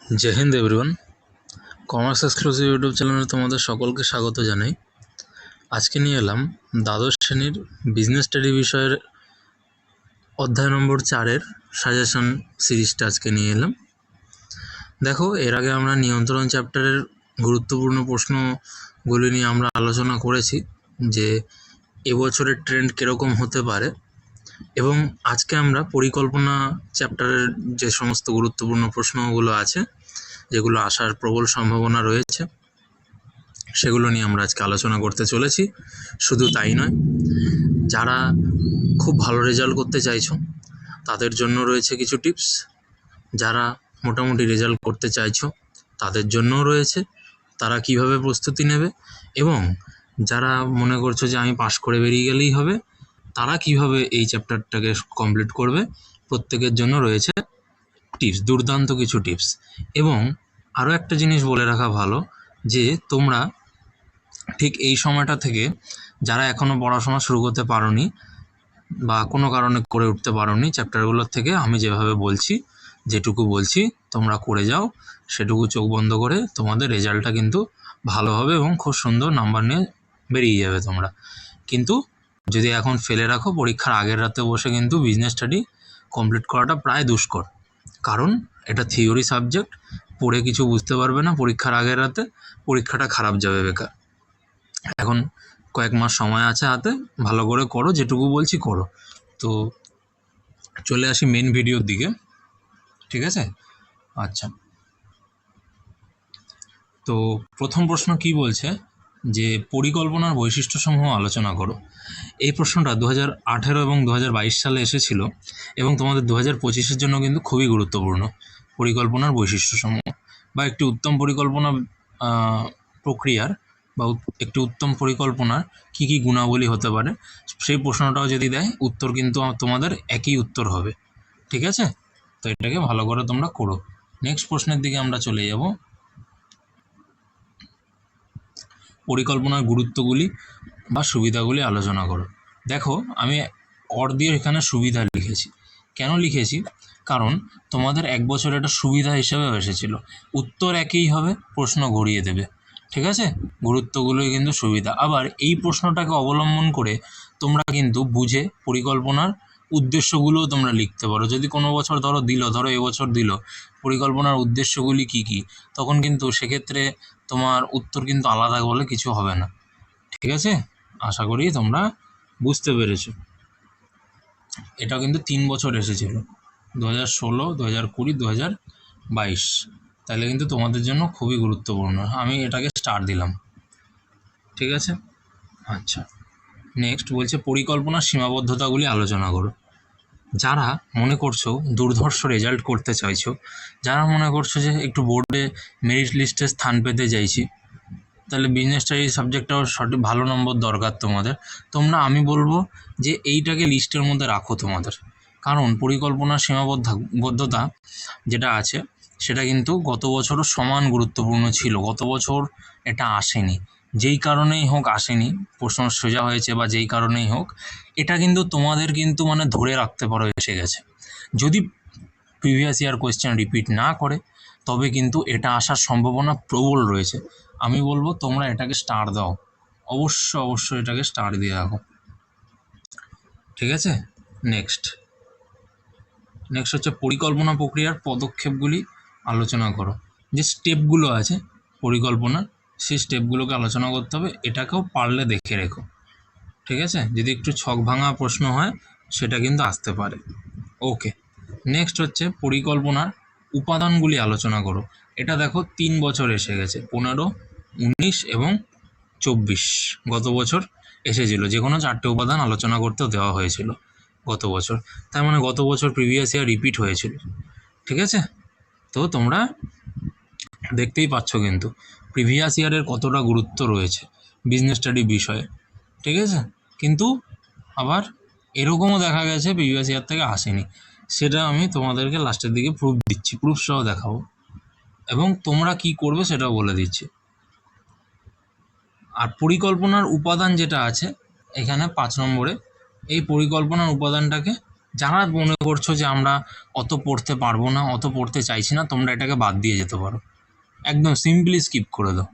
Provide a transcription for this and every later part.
जय Hind everyone. Commerce exclusive YouTube channel तुम्हारे सकल के स्वागत जानाई। आज के निये एलाम द्वादश श्रेणीर बिजनेस स्टाडी विषय अध्याय नम्बर 4 साजेशन सिरिजटा आज के निये एलाम। देखो एर आगे आमरा नियंत्रण चैप्टारेर गुरुत्वपूर्ण प्रश्नगुली निये आमरा आलोचना करेछि जे এবছরের ट्रेंड किरकम होते पारे এবং আজকে আমরা পরিকল্পনা চ্যাপ্টারের যে সমস্ত গুরুত্বপূর্ণ প্রশ্নগুলো আছে যেগুলো আসার প্রবল সম্ভাবনা রয়েছে সেগুলো নিয়ে আমরা আজকে আলোচনা করতে চলেছি। শুধু তাই নয়, যারা খুব ভালো রেজাল্ট করতে চাইছো তাদের জন্য রয়েছে কিছু টিপস, যারা মোটামুটি রেজাল্ট করতে চাইছো তাদের জন্য রয়েছে তারা কিভাবে প্রস্তুতি নেবে, এবং যারা মনে করছো যে আমি পাস করে বেরিয়ে গেলেই হবে তারা কিভাবে এই চ্যাপ্টারটাকে কমপ্লিট করবে প্রত্যেকের জন্য রয়েছে টিপস, দুর্দান্ত কিছু টিপস। এবং আরও একটা জিনিস বলে রাখা ভালো যে তোমরা ঠিক এই সময়টা থেকে যারা এখনও পড়াশোনা শুরু করতে পারোনি বা কোনো কারণে করে উঠতে পারোনি, চ্যাপ্টারগুলোর থেকে আমি যেভাবে বলছি যেটুকু বলছি তোমরা করে যাও, সেটুকু চোখ বন্ধ করে তোমাদের রেজাল্টটা কিন্তু ভালো হবে এবং খুব সুন্দর নাম্বার নিয়ে বেরিয়ে যাবে তোমরা। কিন্তু যদি এখন ফেলে রাখো পরীক্ষার আগের রাতে বসে কিন্তু বিজনেস স্টাডি কমপ্লিট করাটা প্রায় দুষ্কর, কারণ এটা থিওরি সাবজেক্ট, পড়ে কিছু বুঝতে পারবে না পরীক্ষার আগের রাতে, পরীক্ষাটা খারাপ যাবে বেকার। এখন কয়েক মাস সময় আছে হাতে, ভালো করে করো, যেটুকু বলছি করো। তো চলে আসি মেন ভিডিওর দিকে, ঠিক আছে? আচ্ছা, তো প্রথম প্রশ্ন কি বলছে যে পরিকল্পনার বৈশিষ্ট্যসমূহ আলোচনা করো। এই প্রশ্নটা 2018 এবং 2022 সালে এসেছিল এবং তোমাদের 2025-এর জন্য কিন্তু খুবই গুরুত্বপূর্ণ। পরিকল্পনার বৈশিষ্ট্যসমূহ বা একটি উত্তম পরিকল্পনা প্রক্রিয়ার বা একটি উত্তম পরিকল্পনার কী কী গুণাবলী হতে পারে সেই প্রশ্নটাও যদি দেয় উত্তর কিন্তু তোমাদের একই উত্তর হবে, ঠিক আছে? তো এটাকে ভালো করে তোমরা করো। নেক্সট প্রশ্নের দিকে আমরা চলে যাব। পরিকল্পনার গুরুত্বগুলি বা সুবিধাগুলি আলোচনা করো। দেখো আমি অর দিয়ে এখানে সুবিধা লিখেছি। কেন লিখেছি? কারণ তোমাদের এক বছর এটা সুবিধা হিসেবেও এসেছিল, উত্তর একই হবে, প্রশ্ন ঘুরিয়ে দেবে, ঠিক আছে? গুরুত্বগুলোই কিন্তু সুবিধা। আবার এই প্রশ্নটাকে অবলম্বন করে তোমরা কিন্তু বুঝে পরিকল্পনার উদ্দেশ্যগুলোও তোমরা লিখতে পারো। যদি কোনো বছর ধরো এবছর দিল পরিকল্পনার উদ্দেশ্যগুলি কি কি, তখন কিন্তু সেক্ষেত্রে তোমার উত্তর কিন্তু আলাদা বলে কিছু হবে না, ঠিক আছে? আশা করি তোমরা বুঝতে পেরেছো। এটা কিন্তু 3 বছর এসেছিল, 2016, 2020, 2022। তাহলে কিন্তু তোমাদের জন্য খুবই গুরুত্বপূর্ণ। আমি এটাকে স্টার দিলাম, ঠিক আছে? আচ্ছা, নেক্সট বলছে পরিকল্পনার সীমাবদ্ধতাগুলি আলোচনা করো। যারা মনে করছো দুর্ধর্ষ রেজাল্ট করতে চাইছো, যারা মনে করছো যে একটু বোর্ডে মেরিট লিস্টে স্থান পেতে চাইছি, তাহলে বিজনেস স্টাডি সাবজেক্টটাও সঠিক ভালো নম্বর দরকার তোমাদের। আমি বলবো যে এইটাকে লিস্টের মধ্যে রাখো তোমাদের, কারণ পরিকল্পনার সীমাবদ্ধতা যেটা আছে সেটা কিন্তু গত বছরও সমান গুরুত্বপূর্ণ ছিল। গত বছর এটা আসেনি, যেই কারণেই হোক আসেনি, প্রশ্ন সোজা হয়েছে বা যেই কারণেই হোক, এটা কিন্তু তোমাদের কিন্তু ধরে রাখতে পারো এসে গেছে। যদি প্রিভিয়াস ইয়ার কোয়েশ্চেন রিপিট না করে তবে কিন্তু এটা আসার সম্ভাবনা প্রবল রয়েছে। আমি বলবো তোমরা এটাকে স্টার দাও, অবশ্যই এটাকে স্টার দিয়ে রাখো, ঠিক আছে? নেক্সট হচ্ছে পরিকল্পনা প্রক্রিয়ার পদক্ষেপগুলি আলোচনা করো। যে স্টেপগুলো আছে পরিকল্পনার, সেই স্টেপগুলোকে আলোচনা করতে হবে। এটাকেও পারলে দেখে রেখো, ঠিক আছে? যদি একটু ছক ভাঙা প্রশ্ন হয় সেটা কিন্তু আসতে পারে। ওকে, নেক্সট হচ্ছে পরিকল্পনার উপাদানগুলি আলোচনা করো। এটা দেখো 3 বছর এসে গেছে, 15, 19 এবং 24 গত বছর এসেছিল। যে কোনো 4টে উপাদান আলোচনা করতে দেওয়া হয়েছিল গত বছর, তার মানে গত বছর প্রিভিয়াস ইয়ার রিপিট হয়েছিল, ঠিক আছে? তো তোমরা দেখতেই পাচ্ছ কিন্তু প্রিভিয়াস ইয়ারের কতটা গুরুত্ব রয়েছে বিজনেস স্টাডি বিষয়ে, ঠিক আছে? কিন্তু আবার এরকমও দেখা গেছে প্রিভিয়াস ইয়ার থেকে আসেনি, সেটা আমি তোমাদেরকে লাস্টের দিকে প্রুফ দিচ্ছি, প্রুফ সহ দেখাবো, এবং তোমরা কি করবে সেটাও বলে দিচ্ছি। আর পরিকল্পনার উপাদান যেটা আছে এখানে 5 নম্বরে, এই পরিকল্পনার উপাদানটাকে যারা মনে করছো যে আমরা অত পড়তে পারবো না, অত পড়তে চাইছি না, তোমরা এটাকে বাদ দিয়ে যেতে পারো, একদম সিম্পলি স্কিপ করে দাও।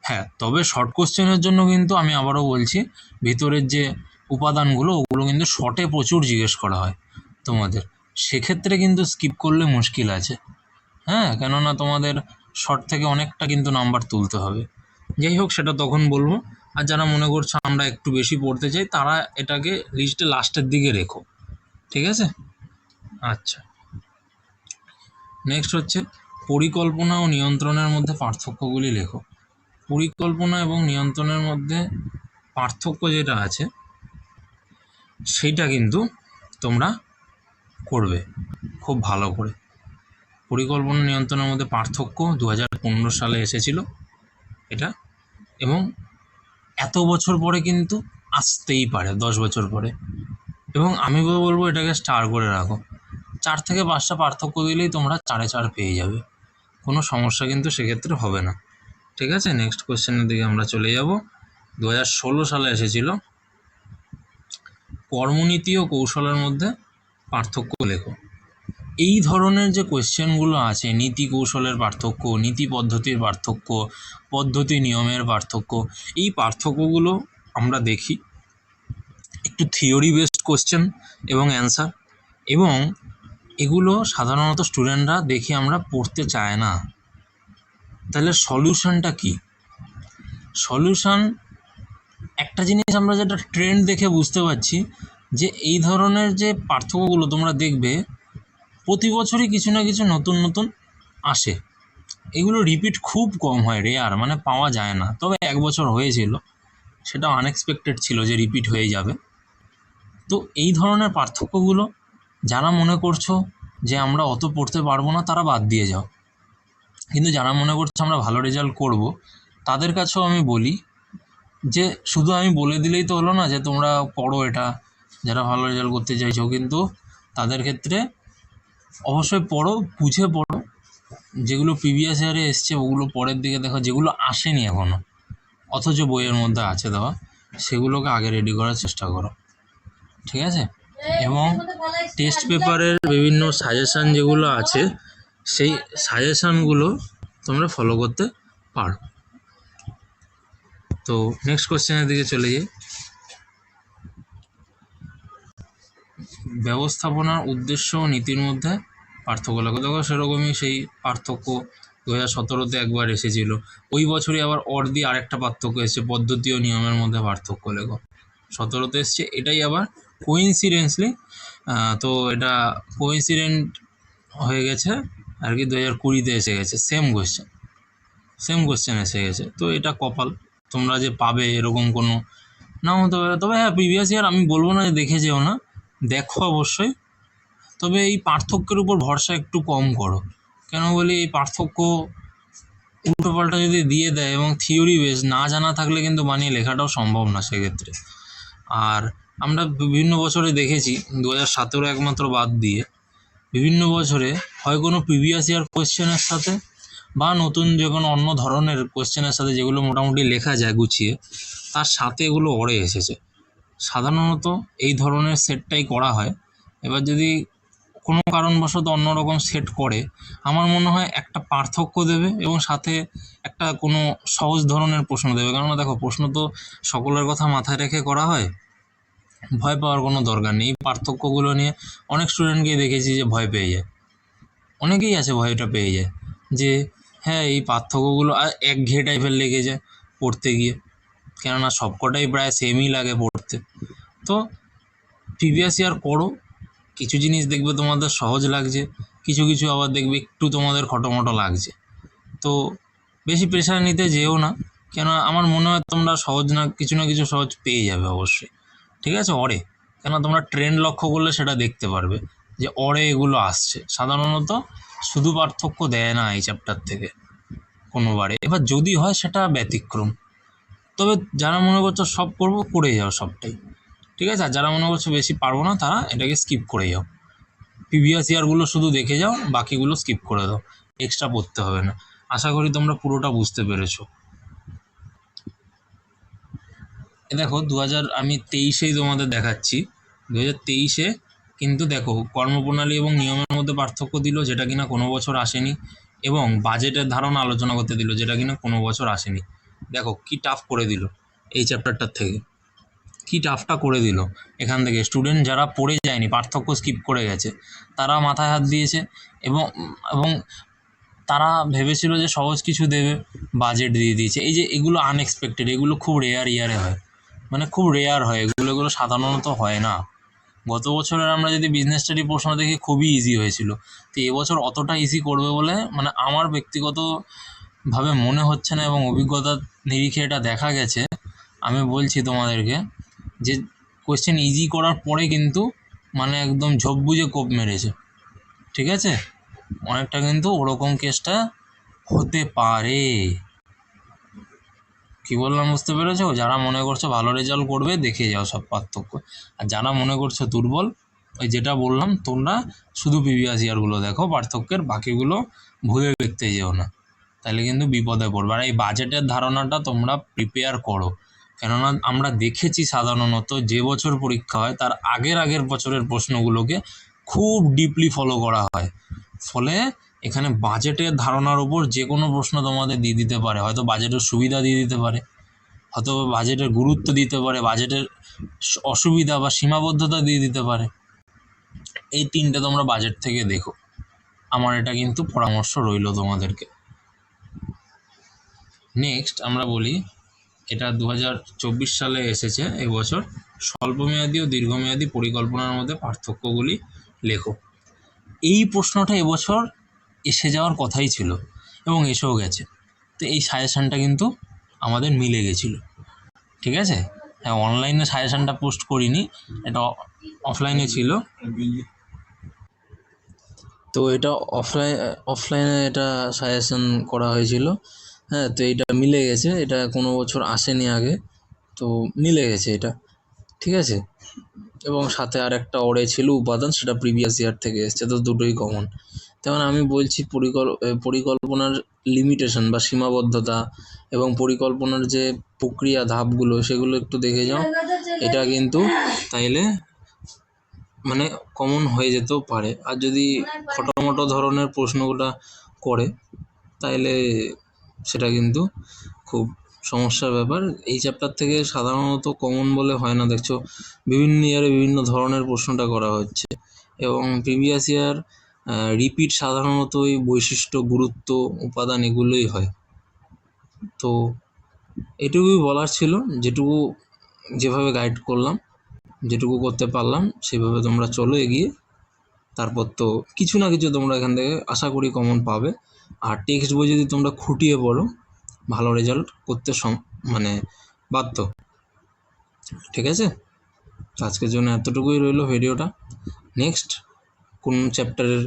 হ্যাঁ, তবে শর্ট কোশ্চেনের জন্য কিন্তু আমি আবারও বলছি, ভিতরের যে উপাদানগুলো ওগুলো কিন্তু শর্টে প্রচুর জিজ্ঞেস করা হয় তোমাদের, সেক্ষেত্রে কিন্তু স্কিপ করলে মুশকিল আছে। হ্যাঁ, কেননা তোমাদের শর্ট থেকে অনেকটা কিন্তু নাম্বার তুলতে হবে। যাই হোক, সেটা তখন বলবো। আর যারা মনে করছো আমরা একটু বেশি পড়তে চাই, তারা এটাকে লিস্টে লাস্টের দিকে রেখো, ঠিক আছে? আচ্ছা, নেক্সট হচ্ছে পরিকল্পনা ও নিয়ন্ত্রণের মধ্যে পার্থক্যগুলি লেখো। পরিকল্পনা এবং নিয়ন্ত্রণের মধ্যে পার্থক্য যেটা আছে সেইটা কিন্তু তোমরা করবে খুব ভালো করে। পরিকল্পনা নিয়ন্ত্রণের মধ্যে পার্থক্য 2015 সালে এসেছিল এটা, এবং এত বছর পরে কিন্তু আসতেই পারে, 10 বছর পরে। এবং আমি বলবো এটাকে স্টার করে রাখো, 4 থেকে 5টা পার্থক্য দিলেই তোমরা 4-4 পেয়ে যাবে, কোনো সমস্যা কিন্তু সেক্ষেত্রে হবে না। ঠিক আছে, নেক্সট কোশ্চেনের দিকে আমরা চলে যাব। 2016 সালে এসেছিল কর্মনীতি ও কৌশলের মধ্যে পার্থক্য লেখো। এই ধরনের যে কোয়েশ্চেনগুলো আছে, নীতি কৌশলের পার্থক্য, নীতি পদ্ধতির পার্থক্য, পদ্ধতি নিয়মের পার্থক্য, এই পার্থক্যগুলো আমরা দেখি একটু থিওরি বেসড কোশ্চেন এবং অ্যান্সার, এবং এগুলো সাধারণত স্টুডেন্টরা দেখি আমরা পড়তে চায় না। তাহলে সলিউশনটা কি? সলিউশন একটা জিনিস আমরা যেটা ট্রেন্ড দেখে বুঝতে পারছি, যে এই ধরনের যে পার্থক্যগুলো তোমরা দেখবে প্রতি বছরই কিছু না কিছু নতুন নতুন আসে, এগুলো রিপিট খুব কম হয়, রেয়ার, মানে পাওয়া যায় না। তবে 1 বছর হয়েছিল, সেটা আনএক্সপেক্টেড ছিল যে রিপিট হয়ে যাবে। তো এই ধরনের পার্থক্যগুলো যারা মনে করছো যে আমরা অত পড়তে পারবো না, তারা বাদ দিয়ে যাও। কিন্তু যারা মনে করছো আমরা ভালো রেজাল্ট করব, তাদের কাছেও আমি বলি যে শুধু আমি বলে দিলেই তো হলো না যে তোমরা পড়ো এটা, যারা ভালো রেজাল্ট করতে চাইছো, কিন্তু তাদের ক্ষেত্রে অবশ্যই পড়ো, বুঝে পড়ো। যেগুলো প্রিভিয়াস ইয়ারে এসছে ওগুলো পরের দিকে দেখো, যেগুলো আসেনি এখনও অথচ বইয়ের মধ্যে আছে দেওয়া, সেগুলোকে আগে রেডি করার চেষ্টা করো, ঠিক আছে? এবং টেস্ট পেপারের বিভিন্ন সাজেশান যেগুলো আছে, সেই সাজেশানগুলো তোমরা ফলো করতে পারো। তো নেক্সট কোশ্চেনের দিকে চলে যাই। ব্যবস্থাপনার উদ্দেশ্য ও নীতির মধ্যে পার্থক্য লেখো। দেখো সেরকমই সেই পার্থক্য 2017-তে একবার এসেছিল, ওই বছরই আবার অর দিয়ে আরেকটা পার্থক্য এসেছে, পদ্ধতি ও নিয়মের মধ্যে পার্থক্য লেখো। 17-তে এসছে, এটাই আবার কোইন্সিডেন্সলি, তো এটা কোইন্সিডেন্ট হয়ে গেছে আর কি, 2020-তে এসে গেছে সেম কোশ্চেন এসে গেছে। তো এটা কপাল, তোমরা যে পাবে এরকম কোনো নাও হতে পারে। তবে হ্যাঁ, প্রিভিয়াস ইয়ার আমি বলবো না যে দেখে যেও না, দেখো অবশ্যই, তবে এই পার্থক্যের উপর ভরসা একটু কম করো। কেন বলি, এই পার্থক্য উল্টোপাল্টা যদি দিয়ে দেয় এবং থিওরি বেস না জানা থাকলে কিন্তু বানিয়ে লেখাটাও সম্ভব না সেক্ষেত্রে। আর আমরা বিভিন্ন বছরে দেখেছি, 2017 একমাত্র বাদ দিয়ে বিভিন্ন বছরে হয় কোনো প্রিভিয়াস ইয়ার কোয়েশ্চেনের সাথে বা নতুন যে কোনো অন্য ধরনের কোয়েশ্চেনের সাথে, যেগুলো মোটামুটি লেখা যায় গুছিয়ে, তার সাথে এগুলো অড়ে এসেছে। সাধারণত এই ধরনের সেটটাই করা হয়। এবার যদি কোনো কারণবশত অন্যরকম সেট করে, আমার মনে হয় একটা পার্থক্য দেবে এবং সাথে একটা কোনো সহজ ধরনের প্রশ্ন দেবে। কেননা দেখো, প্রশ্ন তো সকলের কথা মাথায় রেখে করা হয়, ভয় পাওয়ার কোনো দরকার নেই। পার্থক্যগুলো নিয়ে অনেক স্টুডেন্টকে দেখেছি যে ভয় পেয়ে যায়, অনেকেই আছে ভয়টা পেয়ে যায় যে হ্যাঁ এই পার্থক্যগুলো আর একঘেয়ে টাইপের লেগে যায় পড়তে গিয়ে, কেননা সবকটাই প্রায় সেমই লাগে পড়তে। তো প্রিভিয়াস ইয়ার করো, কিছু জিনিস দেখবে তোমাদের সহজ লাগছে, কিছু কিছু আবার দেখবে একটু তোমাদের খটোমটো লাগছে। তো বেশি প্রেশার নিতে যেও না, কেন আমার মনে হয় তোমরা সহজ না কিছু সহজ পেয়ে যাবে অবশ্যই, ঠিক আছে? অরে কেন, তোমরা ট্রেন্ড লক্ষ্য করলে সেটা দেখতে পারবে যে অরে এগুলো আসছে। সাধারণত শুধু পার্থক্য দেয় না এই চ্যাপ্টার থেকে কোনোবারে, এবার যদি হয় সেটা ব্যতিক্রম। তবে যারা মনে করছো সব করবো, করে যাও সবটাই, ঠিক আছে? আর যারা মনে করছো বেশি পারবো না, তারা এটাকে স্কিপ করে যাও, প্রিভিয়াস ইয়ারগুলো শুধু দেখে যাও, বাকিগুলো স্কিপ করে দাও, এক্সট্রা পড়তে হবে না। আশা করি তোমরা পুরোটা বুঝতে পেরেছো। দেখো আমি 23-এই তোমাদের দেখাচ্ছি। 2023-এ কিন্তু দেখো কর্মপ্রণালী এবং নিয়মের মধ্যে পার্থক্য দিল, যেটা কিনা কোনো বছর আসেনি, এবং বাজেটের ধারণা আলোচনা করতে দিল, যেটা কিনা কোনো বছর আসেনি। দেখো কি টাফ করে দিল এই চ্যাপ্টারটার থেকে, কি টাফটা করে দিল। এখান থেকে স্টুডেন্ট যারা পড়ে যায়নি, পার্থক্য স্কিপ করে গেছে, তারা মাথায় হাত দিয়েছে, এবং এবং তারা ভেবেছিল যে সহজ কিছু দেবে, বাজেট দিয়ে দিয়েছে। এই যে এগুলো আনএক্সপেক্টেড, এগুলো খুব রেয়ার ইয়ারে হয়, মানে খুব রেয়ার হয় এগুলো সাধারণত হয় না। গত বছরের আমরা যদি বিজনেস স্টাডি প্রশ্ন দেখি খুবই ইজি হয়েছিল, তো এবছর অতটা ইজি করবে বলে মানে আমার ব্যক্তিগতভাবে মনে হচ্ছে না, এবং অভিজ্ঞতার নিরিখে এটা দেখা গেছে। আমি বলছি তোমাদেরকে যে কোয়েশ্চেন ইজি করার পরে কিন্তু মানে একদম ঝোপ বুঝে কোপ মেরেছে, ঠিক আছে? অনেকটা কিন্তু ওরকম কেসটা হতে পারে। কি বললাম বুঝতে পেরেছো? যারা মনে করছো ভালো রেজাল্ট করবে দেখে যাও সব পার্থক্য, আর যারা মনে করছো দুর্বল, ওই যেটা বললাম তোমরা শুধু প্রিভিয়াস ইয়ারগুলো দেখো, পার্থক্যের বাকিগুলো ভুলে দেখতে যেও না, তাহলে কিন্তু বিপদে পড়বে। আর এই বাজেটের ধারণাটা তোমরা প্রিপেয়ার করো, কেননা আমরা দেখেছি সাধারণত যে বছর পরীক্ষা হয় তার আগের বছরের প্রশ্নগুলোকে খুব ডিপলি ফলো করা হয়, ফলে এখানে বাজেটের ধারণার ওপর যে কোনো প্রশ্ন তোমাদের দিয়ে দিতে পারে, হয়তো বাজেটের সুবিধা দিয়ে দিতে পারে, হয়তো বাজেটের গুরুত্ব দিতে পারে, বাজেটের অসুবিধা বা সীমাবদ্ধতা দিয়ে দিতে পারে। এই তিনটে তোমরা বাজেট থেকে দেখো, আমার এটা কিন্তু পরামর্শ রইল তোমাদেরকে। নেক্সট আমরা বলি, এটা 2024 সালে এসেছে এই বছর, স্বল্পমেয়াদী ও দীর্ঘমেয়াদী পরিকল্পনার মধ্যে পার্থক্যগুলি লেখো। এই প্রশ্নটা এবছর এসে যাওয়ার কথাই ছিল এবং এসেও গেছে, তো এই সাজেশানটা কিন্তু আমাদের মিলে গেছিলো, ঠিক আছে? হ্যাঁ, অনলাইনে সাজেশানটা পোস্ট করিনি, এটা অফলাইনে ছিল, তো এটা অফলাইনে এটা সাজেশন করা হয়েছিল। হ্যাঁ, তো এটা মিলে গেছে, এটা কোনো বছর আসেনি আগে, তো মিলে গেছে এটা, ঠিক আছে? এবং সাথে আর একটা ওরে ছিল উপাদান, সেটা প্রিভিয়াস ইয়ার থেকে এসছে, তো দুটোই কমন। তেমন আমি বলছি পরিকল্পনার লিমিটেশন বা সীমাবদ্ধতা এবং পরিকল্পনার যে প্রক্রিয়া ধাপগুলো সেগুলো একটু দেখে যাও, এটা কিন্তু তাইলে মানে কমন হয়ে যেতেও পারে। আর যদি খটোমটো ধরনের প্রশ্নগুলো করে তাইলে সেটা কিন্তু খুব সমস্যার ব্যাপার। এই চ্যাপ্টার থেকে সাধারণত কমন বলে হয় না, দেখছো বিভিন্ন ইয়ারে বিভিন্ন ধরনের প্রশ্নটা করা হচ্ছে, এবং প্রিভিয়াস ইয়ার রিপিট সাধারণত ওই বৈশিষ্ট্য, গুরুত্ব, উপাদান এগুলোই হয়। তো এটুকুই বলার ছিল, যেটুকু যেভাবে গাইড করলাম, যেটুকু করতে পারলাম সেভাবে তোমরা চলো এগিয়ে, তারপর তো কিছু না কিছু তোমরা এখান থেকে আশা করি কমন পাবে। আর টেক্সট বই যদি তোমরা খুঁটিয়ে পড়ো, ভালো রেজাল্ট করতে মানে বাধ্য, ঠিক আছে? আজকের জন্য এতটুকুই রইলো ভিডিওটা। নেক্সট কোন চ্যাপ্টারের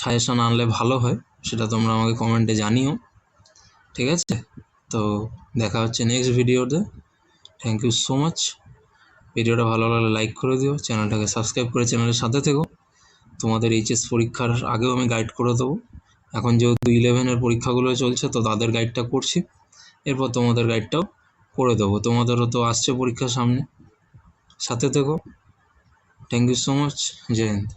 সাজেশন আনলে ভালো হয় সেটা তোমরা আমাকে কমেন্টে জানিও, ঠিক আছে? তো দেখা হচ্ছে নেক্সট ভিডিওতে। Thank you so much. ভিডিওটা ভালো লাগলে লাইক করে দিও, চ্যানেলটাকে সাবস্ক্রাইব করে চ্যানেলের সাথে থেকো। তোমাদের এইচএস পরীক্ষার আগেও আমি গাইড করে দেবো, এখন যেহেতু 11-এর পরীক্ষাগুলো চলছে তো তাদের গাইডটা করছি, এরপর তোমাদের গাইডটাও করে দেবো, তোমাদেরও তো আসছে পরীক্ষার সামনে, সাথে থেকো। Thank you so much, Jai Hind.